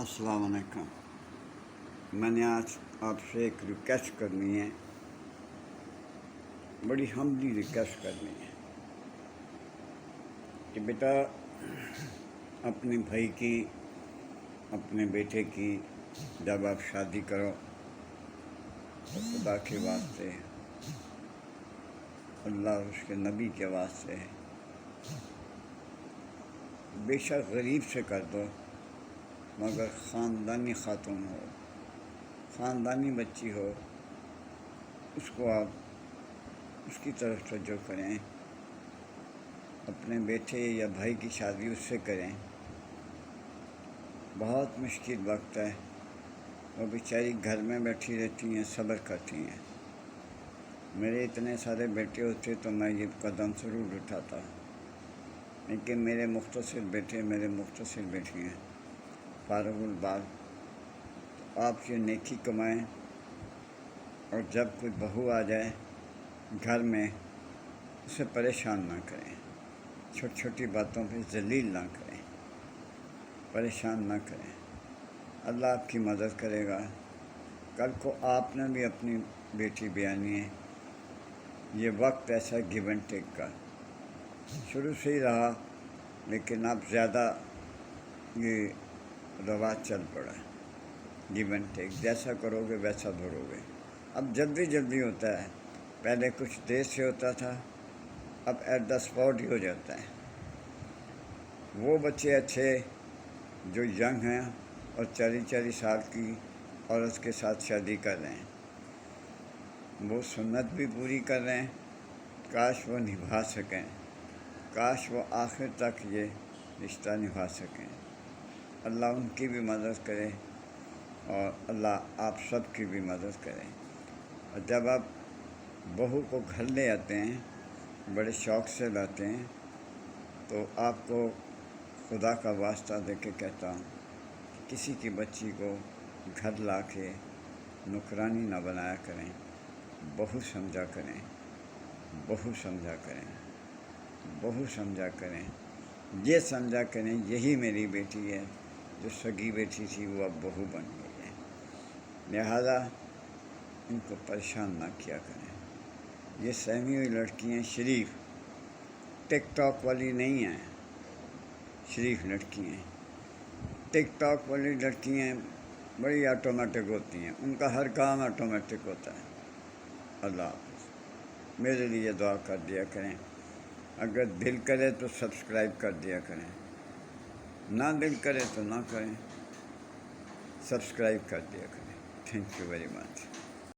السلام علیکم۔ میں نے آج آپ سے ایک ریکویسٹ کرنی ہے، بڑی ہمبلی ریکویسٹ کرنی ہے کہ بیٹا اپنے بھائی کی، اپنے بیٹے کی جب آپ شادی کرو تو خدا کے واسطے، اللہ اور اس کے نبی کے واسطے بے شک غریب سے کر دو، مگر خاندانی خاتون ہو، خاندانی بچی ہو، اس کو آپ اس کی طرف توجہ کریں۔ اپنے بیٹے یا بھائی کی شادی اس سے کریں۔ بہت مشکل وقت ہے، وہ بیچاری گھر میں بیٹھی رہتی ہیں، صبر کرتی ہیں۔ میرے اتنے سارے بیٹے ہوتے تو میں یہ قدم ضرور اٹھاتا، لیکن میرے مختصر بیٹے، میرے مختصر بیٹی ہیں، فارغ البال۔ تو آپ یہ نیکی کمائیں، اور جب کوئی بہو آ جائے گھر میں اسے پریشان نہ کریں، چھوٹی چھوٹی باتوں پہ ذلیل نہ کریں، پریشان نہ کریں۔ اللہ آپ کی مدد کرے گا۔ کل کو آپ نے بھی اپنی بیٹی بیانی ہے۔ یہ وقت ایسا گیو اینڈ ٹیک کا شروع سے ہی رہا، لیکن اب زیادہ یہ رواج چل پڑا ہے، گیو اینڈ ٹیک، جیسا کرو گے ویسا بھرو گے۔ اب جلدی جلدی ہوتا ہے، پہلے کچھ دیر سے ہوتا تھا، اب ایٹ دا اسپاٹ ہی ہو جاتا ہے۔ وہ بچے اچھے جو ینگ ہیں اور 40 سال کی عورت کے ساتھ شادی کر رہے ہیں، وہ سنت بھی پوری کر رہے ہیں، کاش وہ نبھا سکیں، کاش وہ آخر تک یہ رشتہ نبھا سکیں۔ اللہ ان کی بھی مدد کرے، اور اللہ آپ سب کی بھی مدد کرے۔ اور جب آپ بہو کو گھر لے آتے ہیں، بڑے شوق سے لاتے ہیں، تو آپ کو خدا کا واسطہ دے کے کہتا ہوں، کسی کی بچی کو گھر لا کے نوکرانی نہ بنایا کریں، بہو سمجھا کریں، بہو سمجھا کریں، بہو سمجھا کریں، یہ سمجھا کریں یہی میری بیٹی ہے، جو سگی بیٹی تھی وہ اب بہو بن گئی ہے، لہذا ان کو پریشان نہ کیا کریں۔ یہ سہمی ہوئی لڑکیاں شریف، ٹک ٹاک والی نہیں ہیں، شریف لڑکی ہیں۔ ٹک ٹاک والی لڑکیاں بڑی آٹومیٹک ہوتی ہیں، ان کا ہر کام آٹومیٹک ہوتا ہے۔ اللہ حافظ۔ میرے لیے دعا کر دیا کریں، اگر دل کرے تو سبسکرائب کر دیا کریں، نہ دل کرے تو نہ کریں، سبسکرائب کر دیا کریں۔ Thank you very much.